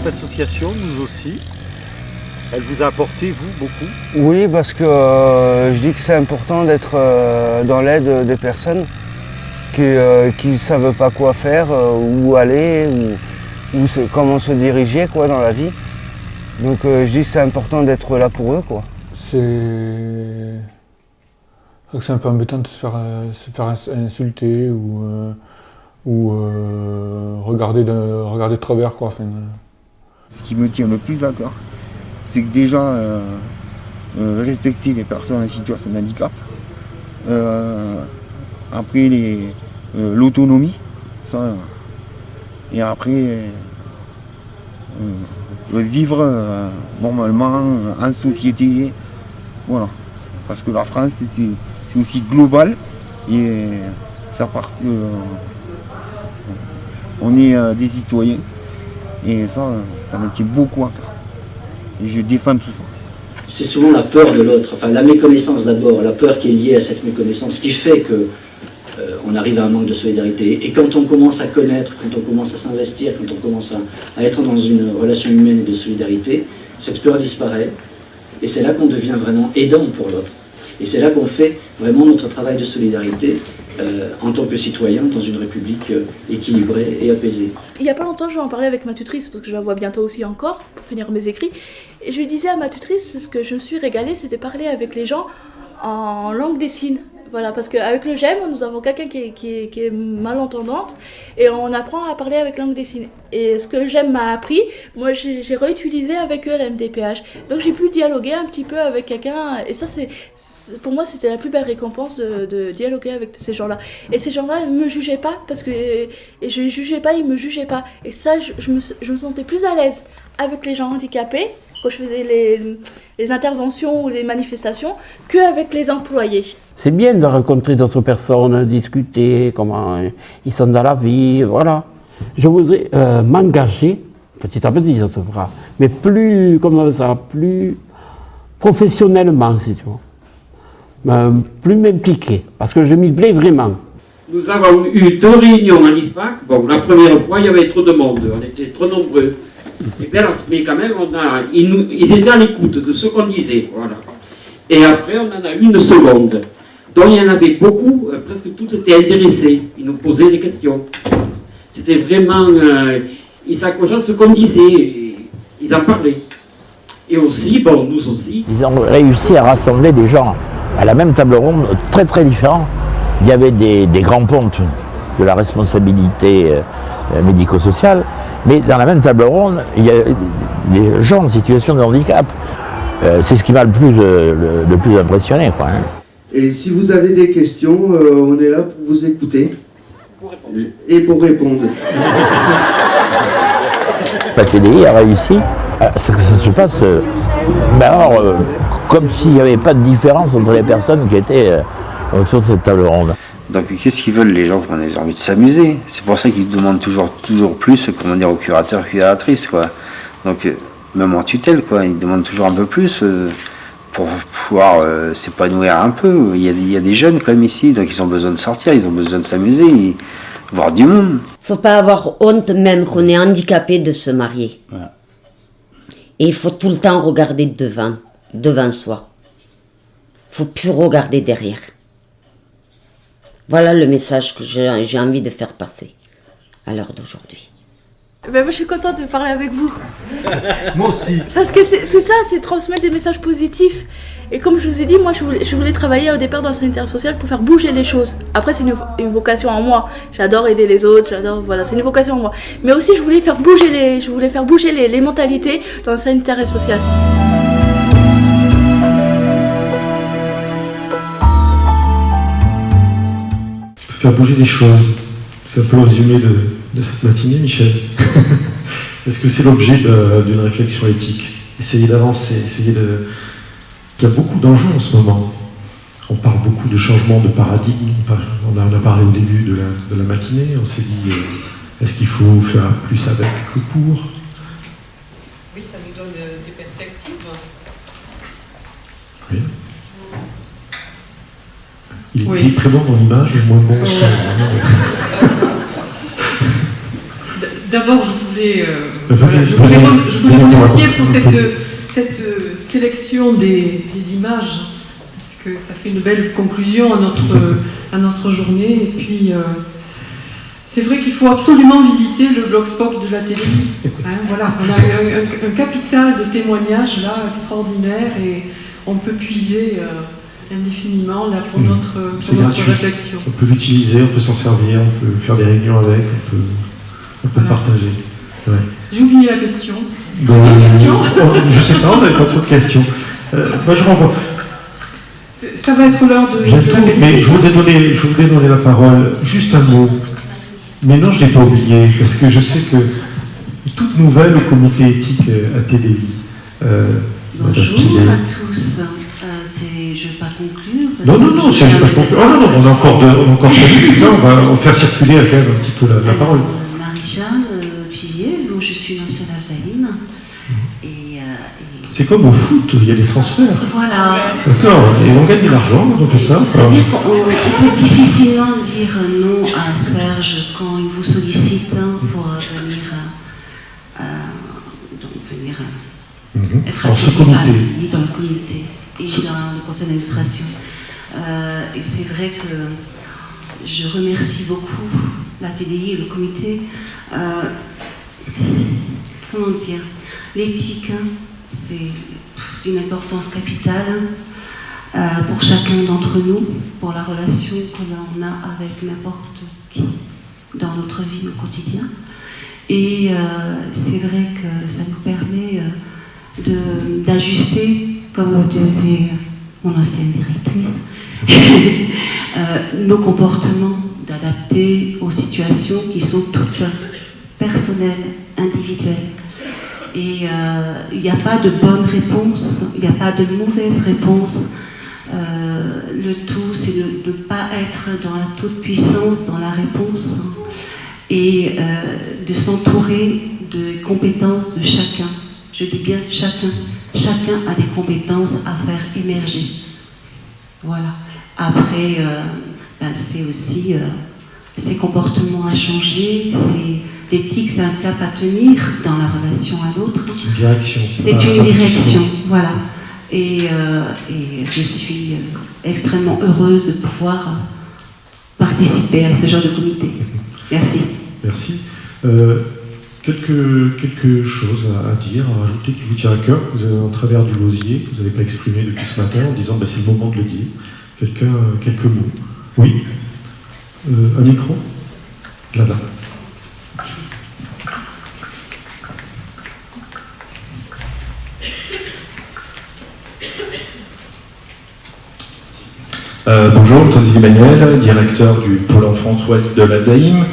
cette association, Nous aussi, elle vous a apporté, vous, beaucoup? Oui, parce que je dis que c'est important d'être dans l'aide des personnes qui ne savent pas quoi faire, où aller, comment se diriger quoi, dans la vie. Donc je dis que c'est important d'être là pour eux, quoi. C'est un peu embêtant de se faire insulter ou regarder de travers, quoi. Enfin, Ce qui me tient le plus à cœur, c'est que déjà respecter les personnes en situation de handicap. Après l'autonomie, ça, et après vivre normalement en société, voilà. Parce que la France c'est aussi global et faire partie. On est des citoyens et ça me tient beaucoup à cœur. Et je défends tout ça. C'est souvent la peur de l'autre, enfin la méconnaissance d'abord, la peur qui est liée à cette méconnaissance, qui fait que on arrive à un manque de solidarité. Et quand on commence à connaître, quand on commence à s'investir, quand on commence à être dans une relation humaine et de solidarité, cette peur disparaît. Et c'est là qu'on devient vraiment aidant pour l'autre. Et c'est là qu'on fait vraiment notre travail de solidarité en tant que citoyen dans une république équilibrée et apaisée. Il n'y a pas longtemps, je vais en parler avec ma tutrice, parce que je la vois bientôt aussi encore, pour finir mes écrits. Et je lui disais à ma tutrice, ce que je me suis régalée, c'est de parler avec les gens en langue des signes. Voilà, parce qu'avec le GEM, nous avons quelqu'un qui est malentendante et on apprend à parler avec langue des signes. Et ce que le GEM m'a appris, moi j'ai réutilisé avec eux la MDPH. Donc j'ai pu dialoguer un petit peu avec quelqu'un et ça pour moi c'était la plus belle récompense de dialoguer avec ces gens-là. Et ces gens-là ne me jugeaient pas parce que je les jugeais pas, ils me jugeaient pas. Et ça, je me sentais plus à l'aise avec les gens handicapés quand je faisais les interventions ou les manifestations qu'avec les employés. C'est bien de rencontrer d'autres personnes, discuter, comment ils sont dans la vie, voilà. Je voudrais m'engager, petit à petit ça se fera, mais plus, comme ça, plus professionnellement, si tu veux. Plus m'impliquer, parce que je m'y plais vraiment. Nous avons eu 2 réunions à l'IFAC. Bon, la première fois, il y avait trop de monde, on était trop nombreux. Et bien, mais quand même, ils étaient à l'écoute de ce qu'on disait, voilà. Et après, on en a eu une seconde. Donc il y en avait beaucoup, presque tous étaient intéressés, ils nous posaient des questions. C'était vraiment, ils s'accrochaient à ce qu'on disait, ils en parlaient. Et aussi, bon, nous aussi. Ils ont réussi à rassembler des gens à la même table ronde, très très différents. Il y avait des grands pontes de la responsabilité médico-sociale, mais dans la même table ronde, il y a des gens en situation de handicap. C'est ce qui m'a le plus impressionné, quoi, hein. Et si vous avez des questions, on est là pour vous écouter et pour répondre. La TDI a réussi à ce que ça se passe comme s'il n'y avait pas de différence entre les personnes qui étaient autour de cette table ronde. Donc qu'est-ce qu'ils veulent les gens? Ils ont envie de s'amuser. C'est pour ça qu'ils demandent toujours plus, comment dire, aux curateurs, curatrices, quoi. Donc même en tutelle, quoi, ils demandent toujours un peu plus. Pour pouvoir s'épanouir un peu. Il y a des jeunes comme ici, donc ils ont besoin de sortir, ils ont besoin de s'amuser, voir du monde. Faut pas avoir honte même qu'on est handicapé de se marier. Ouais. Et il faut tout le temps regarder devant soi. Faut plus regarder derrière. Voilà le message que j'ai envie de faire passer à l'heure d'aujourd'hui. Ben moi je suis contente de parler avec vous. Moi aussi. Parce que c'est ça, c'est transmettre des messages positifs. Et comme je vous ai dit, moi je voulais travailler au départ dans le sanitaire social pour faire bouger les choses. Après c'est une vocation en moi. J'adore aider les autres, voilà, c'est une vocation en moi. Mais aussi je voulais faire bouger les mentalités dans le sanitaire et social. Faire bouger les choses. C'est un peu le résumé de cette matinée, Michel. Est-ce que c'est l'objet d'une réflexion éthique? Essayer d'avancer, Il y a beaucoup d'enjeux en ce moment. On parle beaucoup de changement de paradigme. On a parlé au début de la matinée. On s'est dit, est-ce qu'il faut faire plus avec que pour? Oui, ça nous donne des perspectives. Oui. Il est très bon dans l'image et moins bon au son. D'abord, je voulais Voilà, je voulais remercier pour cette sélection des images, parce que ça fait une belle conclusion à notre journée. Et puis, c'est vrai qu'il faut absolument visiter le blogspot de la télé. Voilà, on a un capital de témoignages là extraordinaire et on peut puiser indéfiniment là pour notre réflexion. On peut l'utiliser, on peut s'en servir, on peut faire des réunions avec, on peut le partager. Ouais. J'ai oublié la question. Je ne sais pas, on n'avait pas trop de questions. Moi je renvoie. Ça va être l'heure de la mais je voudrais donner la parole, juste un mot. Mais non, je ne l'ai pas oublié, parce que je sais que toute nouvelle au comité éthique à TDI. Bonjour à tous. Je ne vais pas conclure. Non, je ne vais pas conclure. Oh non, on a encore 5 minutes. On va faire circuler quand même un petit peu la parole. Marie-Jeanne Pillier, dont je suis l'ancienne Albaïne. C'est comme au foot, il y a des transferts. Voilà. D'accord, et on gagne de l'argent quand on fait ça. C'est-à-dire qu'on peut difficilement dire non à Serge quand il vous sollicite pour venir être accueilli dans le comité et dans le conseil d'administration. Et c'est vrai que je remercie beaucoup la TDI et le comité. Comment dire, l'éthique, c'est d'une importance capitale pour chacun d'entre nous, pour la relation que l'on a avec n'importe qui dans notre vie au quotidien. Et c'est vrai que ça nous permet d'ajuster, comme disait mon ancienne directrice, nos comportements, d'adapter aux situations qui sont toutes personnelles, individuelles. Et il n'y a pas de bonne réponse, il n'y a pas de mauvaise réponse. Le tout, c'est de ne pas être dans la toute-puissance, dans la réponse, et de s'entourer de compétences de chacun. Je dis bien chacun. Chacun a des compétences à faire émerger. Voilà. Après, c'est aussi ses comportements à changer, l'éthique, c'est un cap à tenir dans la relation à l'autre. C'est une direction. C'est une direction, voilà. Et je suis extrêmement heureuse de pouvoir participer à ce genre de comité. Merci. Merci. Quelque chose à dire, à rajouter qui vous tient à cœur, que vous avez en travers du Lausier, que vous n'avez pas exprimé depuis ce matin, en disant c'est le moment de le dire. Quelques mots. Oui. Un micro. Là-bas. Bonjour, Tosi Emmanuel, directeur du pôle enfance ouest de l'ADAIM.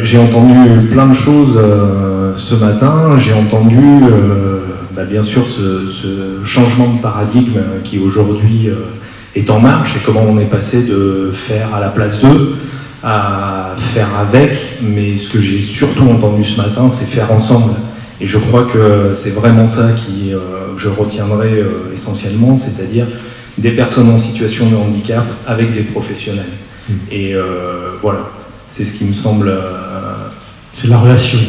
J'ai entendu plein de choses ce matin. J'ai entendu bien sûr ce changement de paradigme qui aujourd'hui est en marche et comment on est passé de faire à la place d'eux à faire avec. Mais ce que j'ai surtout entendu ce matin, c'est faire ensemble. Et je crois que c'est vraiment ça que je retiendrai essentiellement, c'est-à-dire des personnes en situation de handicap avec des professionnels. Et voilà, c'est ce qui me semble... c'est la relation.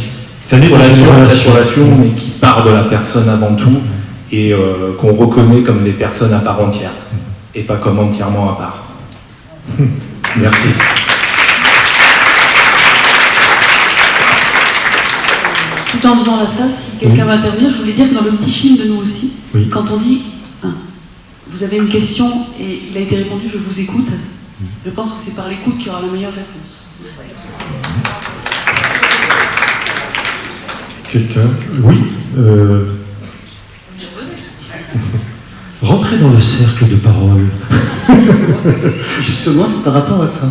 Cette relation, mais qui part de la personne avant tout, et qu'on reconnaît comme des personnes à part entière, et pas comme entièrement à part. Merci. Tout en faisant la salle, si quelqu'un va intervenir, je voulais dire que dans le petit film de nous aussi, quand on dit vous avez une question et il a été répondu, je vous écoute, je pense que c'est par l'écoute qu'il y aura la meilleure réponse. Quelqu'un? Oui. Rentrez dans le cercle de parole. Justement, c'est par rapport à ça.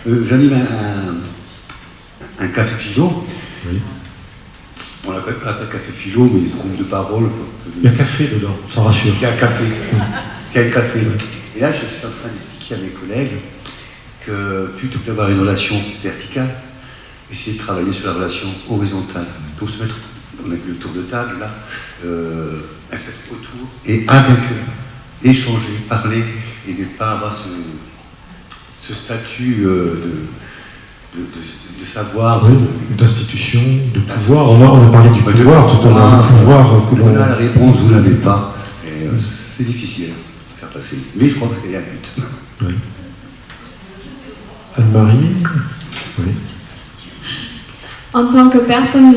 J'anime un café philo. Oui. On l'appelle pas café philo, mais groupe de parole. Il y a café dedans, ça rassure. Il y a un café. Il y a un café. Et là, je suis en train d'expliquer à mes collègues que plutôt que d'avoir une relation verticale, essayer de travailler sur la relation horizontale. Donc se mettre, on a le tour de table là, installer autour et avec eux, échanger, parler et ne pas avoir ce statut de savoir. Oui, d'institution, de pouvoir. On a parlé du pouvoir tout à l'heure. Le pouvoir que l'on... Voilà la réponse, vous ne l'avez pas. Et c'est difficile à faire passer. Mais je crois que c'est un but. Oui. Anne-Marie. Oui. En tant que personne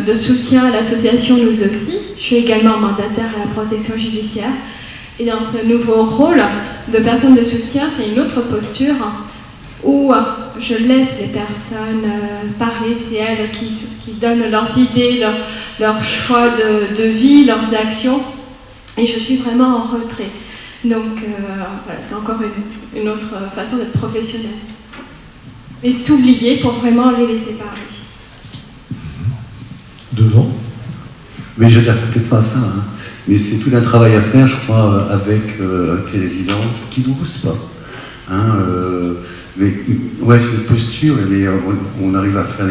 de soutien à l'association Nous aussi, je suis également mandataire à la protection judiciaire. Et dans ce nouveau rôle de personne de soutien, c'est une autre posture où je laisse les personnes parler, c'est elles qui donnent leurs idées, leurs choix de vie, leurs actions. Et je suis vraiment en retrait. Donc voilà, c'est encore une autre façon d'être professionnelle. Et s'oublier pour vraiment les laisser parler. Devant. Mais je n'adhère peut-être pas à ça. Hein. Mais c'est tout un travail à faire, je crois, avec les résidents qui n'osent pas. Hein, mais ouais, c'est une posture, mais on arrive à faire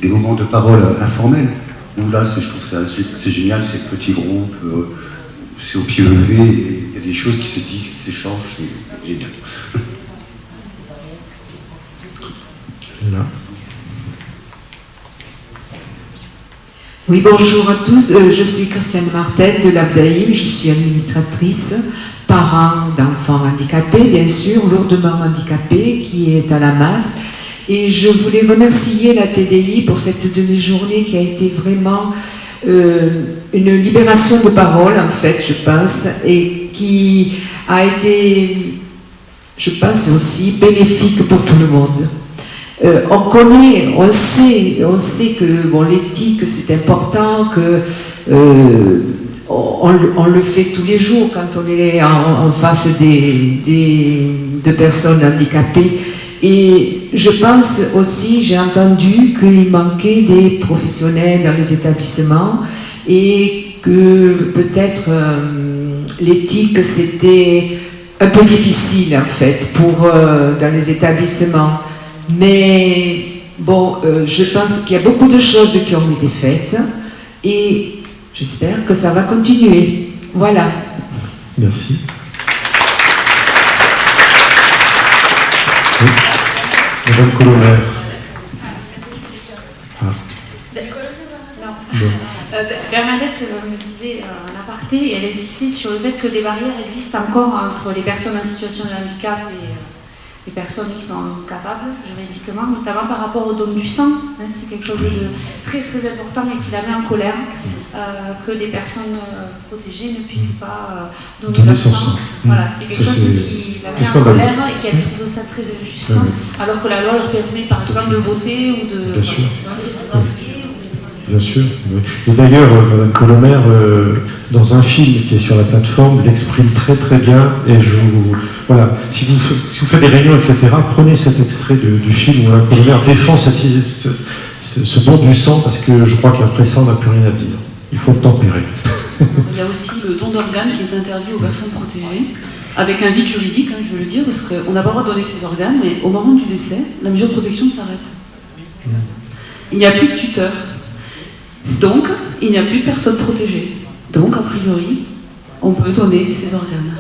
des moments de parole informels. Où là, je trouve que c'est génial, ces petits groupes, c'est au pied levé, il y a des choses qui se disent, qui s'échangent, c'est génial. Là. Oui, bonjour à tous. Je suis Christiane Martel de l'Abdaïm. Je suis administratrice, parent d'enfants handicapés, bien sûr, lourdement handicapés, qui est à la masse. Et je voulais remercier la TDI pour cette demi-journée qui a été vraiment une libération de parole, en fait, je pense, et qui a été, je pense, aussi bénéfique pour tout le monde. On sait que bon, l'éthique c'est important, que on le fait tous les jours quand on est en face de personnes handicapées. Et je pense aussi, j'ai entendu qu'il manquait des professionnels dans les établissements et que peut-être l'éthique c'était un peu difficile en fait dans les établissements. Mais bon, je pense qu'il y a beaucoup de choses qui ont été faites et j'espère que ça va continuer. Voilà. Merci. Oui. Madame Colomère. Bernadette me disait en aparté, et elle insistait sur le fait que des barrières existent encore entre les personnes en situation de handicap et les personnes qui sont capables juridiquement, notamment par rapport au don du sang. Hein, c'est quelque chose de très très important et qui la met en colère, que des personnes protégées ne puissent pas donner leur sang. Voilà, c'est quelque chose qui la met en colère et qui a trouvé ça très injuste, alors que la loi leur permet par exemple de voter ou de... Bien sûr. Bien sûr. Et d'ailleurs, Madame Colomère, dans un film qui est sur la plateforme, l'exprime très très bien. Et voilà, si vous faites des réunions, etc., prenez cet extrait du film où Madame Colomère défend ce don du sang, parce que je crois qu'après ça, on n'a plus rien à dire. Il faut le tempérer. Il y a aussi le don d'organes qui est interdit aux personnes protégées, avec un vide juridique, hein, je veux le dire, parce qu'on n'a pas le droit de donner ses organes, mais au moment du décès, la mesure de protection s'arrête. Il n'y a plus de tuteur. Donc, il n'y a plus de personnes protégées. Donc, a priori, on peut donner ses organes.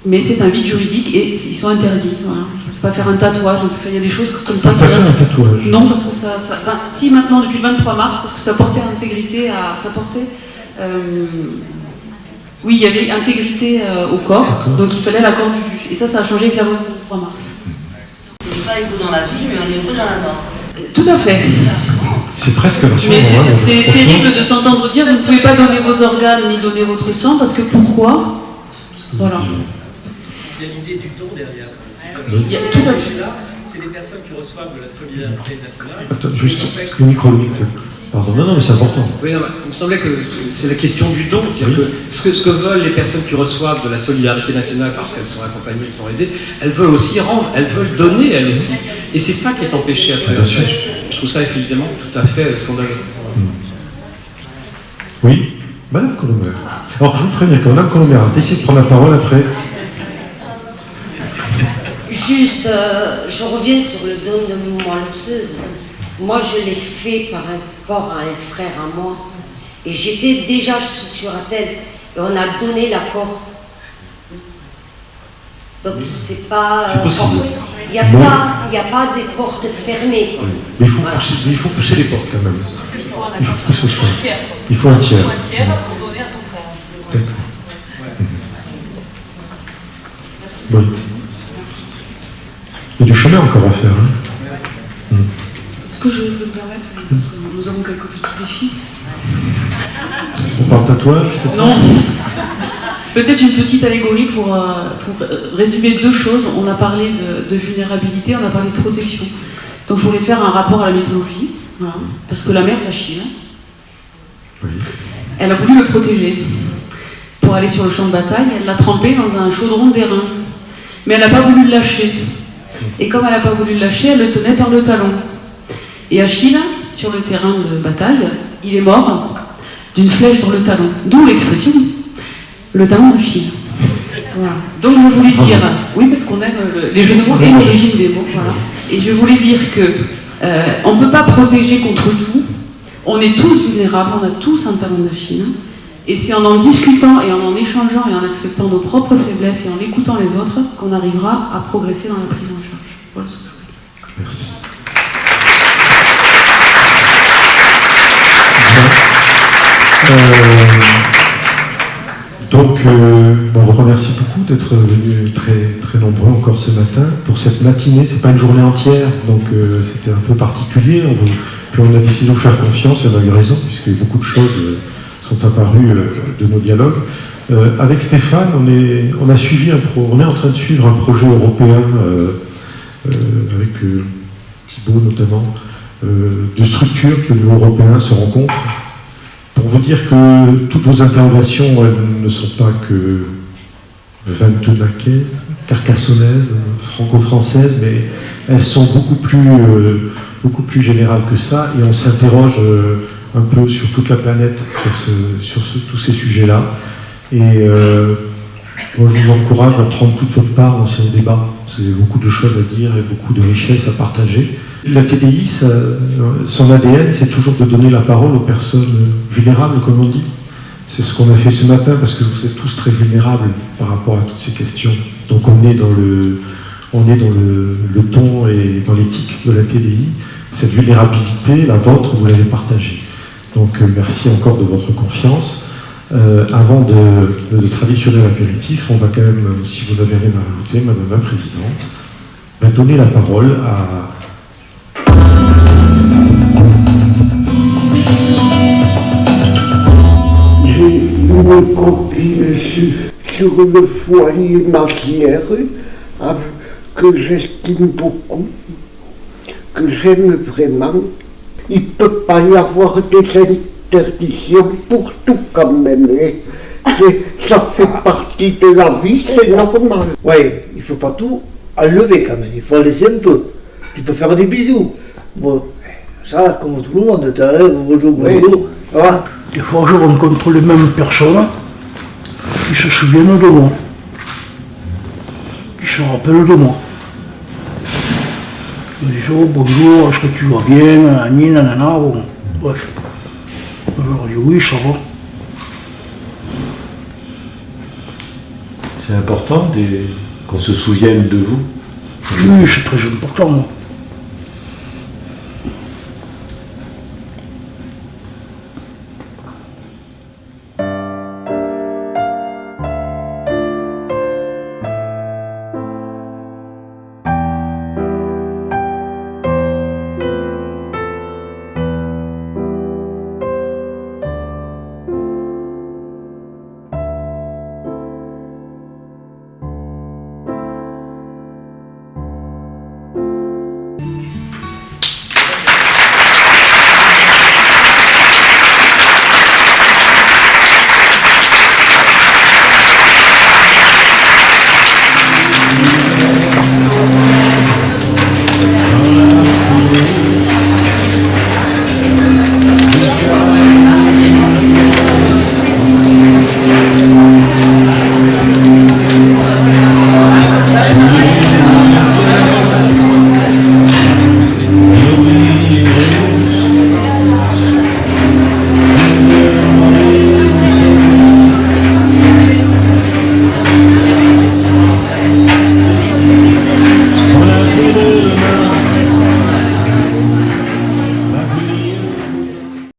Mais c'est un vide juridique et ils sont interdits. Voilà. On ne peut pas faire un tatouage, il y a des choses comme ça qui restent. Un tatouage. Non, parce que si maintenant, depuis le 23 mars, parce que ça portait intégrité à... Ça portait... oui, il y avait intégrité au corps, donc il fallait l'accord du juge. Et ça a changé avec la loi du 23 mars. On n'est pas égaux dans la vie, mais on est égaux dans la mort. Tout à fait. C'est presque rassurant. Mais c'est terrible de s'entendre dire vous ne pouvez pas donner vos organes ni donner votre sang, parce que pourquoi? Voilà. Il y a l'idée du don derrière. Il y a tout à fait. C'est les personnes qui reçoivent de la solidarité nationale. Attends, juste le micro. Pardon, non, mais c'est important. Oui, non, il me semblait que c'est la question du don. C'est-à-dire que ce que veulent les personnes qui reçoivent de la solidarité nationale parce qu'elles sont accompagnées, elles sont aidées, elles veulent aussi rendre, elles veulent donner elles aussi. Et c'est ça qui est empêché après. Je trouve ça évidemment tout à fait scandaleux. Oui, Madame Colomère. Alors je vous préviens que Madame Colomère a décidé de prendre la parole après. Juste, je reviens sur le don de moelle osseuse. Moi, je l'ai fait par rapport à un frère à moi. Et j'étais déjà sous curatelle. Et on a donné l'accord. Donc, c'est pas... C'est possible. Il n'y a pas des portes fermées. Quoi. Mais il faut pousser les portes quand même. Il faut que ce soit. Il faut un tiers. Un tiers pour donner à son frère. D'accord. Oui. Il y a du chemin encore à faire. Hein. Est-ce que je peux me permettre, parce que nous avons quelques petits défis. On parle tatouage, c'est ça? Non. Peut-être une petite allégorie pour résumer deux choses. On a parlé de vulnérabilité, on a parlé de protection. Donc je voulais faire un rapport à la mythologie, voilà. Parce que la mère d'Achille, elle a voulu le protéger. Pour aller sur le champ de bataille, elle l'a trempé dans un chaudron d'airain. Mais elle n'a pas voulu le lâcher. Et comme elle n'a pas voulu le lâcher, elle le tenait par le talon. Et Achille, sur le terrain de bataille, il est mort d'une flèche dans le talon. D'où l'expression le talon d'Achille. Voilà. Donc je voulais dire, oui, parce qu'on aime les jeux de mots et l'origine des mots, voilà. Et je voulais dire que on ne peut pas protéger contre tout. On est tous vulnérables, on a tous un talon d'Achille. Et c'est en discutant et en échangeant et en acceptant nos propres faiblesses et en écoutant les autres qu'on arrivera à progresser dans la prise en charge. Voilà ce que je voulais dire. Merci. Donc, on vous remercie beaucoup d'être venus très, très nombreux encore ce matin pour cette matinée. C'est pas une journée entière, donc c'était un peu particulier. Puis on a décidé de vous faire confiance, et on a eu raison, puisque beaucoup de choses sont apparues de nos dialogues. Avec Stéphane, on est en train de suivre un projet européen avec Thibaut notamment, de structures que l'Union européenne se rencontrent. Pour vous dire que toutes vos interrogations, elles ne sont pas que ventelaquaises, carcassonnaises, franco-françaises, mais elles sont beaucoup plus générales que ça, et on s'interroge un peu sur toute la planète sur tous ces sujets-là. Et moi, je vous encourage à prendre toute votre part dans ce débat. Vous avez beaucoup de choses à dire et beaucoup de richesses à partager. La TDI, son ADN, c'est toujours de donner la parole aux personnes vulnérables, comme on dit. C'est ce qu'on a fait ce matin, parce que vous êtes tous très vulnérables par rapport à toutes ces questions. Donc on est dans le ton et dans l'éthique de la TDI. Cette vulnérabilité, la vôtre, vous l'avez partagée. Donc merci encore de votre confiance. Avant de traditionnel apéritif, on va quand même, si vous n'avez rien à rajouter, Madame la Présidente, donner la parole à... J'ai une copine sur le foyer Mazière que j'estime beaucoup, que j'aime vraiment. Il ne peut pas y avoir des interdiction pour tout quand même. Ça fait partie de la vie, c'est normal. Oui, il ne faut pas tout enlever quand même, il faut en laisser un peu. Tu peux faire des bisous. Bon, ça, comme tout le monde, tu arrives, bonjour, bonjour. Voilà. Des fois, je rencontre les mêmes personnes qui se souviennent de moi, qui se rappellent de moi. Ils me disent oh, bonjour, est-ce que tu vas bien, nanani, nanana, bon, bref. Je leur dis oui, ça va. C'est important qu'on se souvienne de vous. Oui, c'est très important. Moi.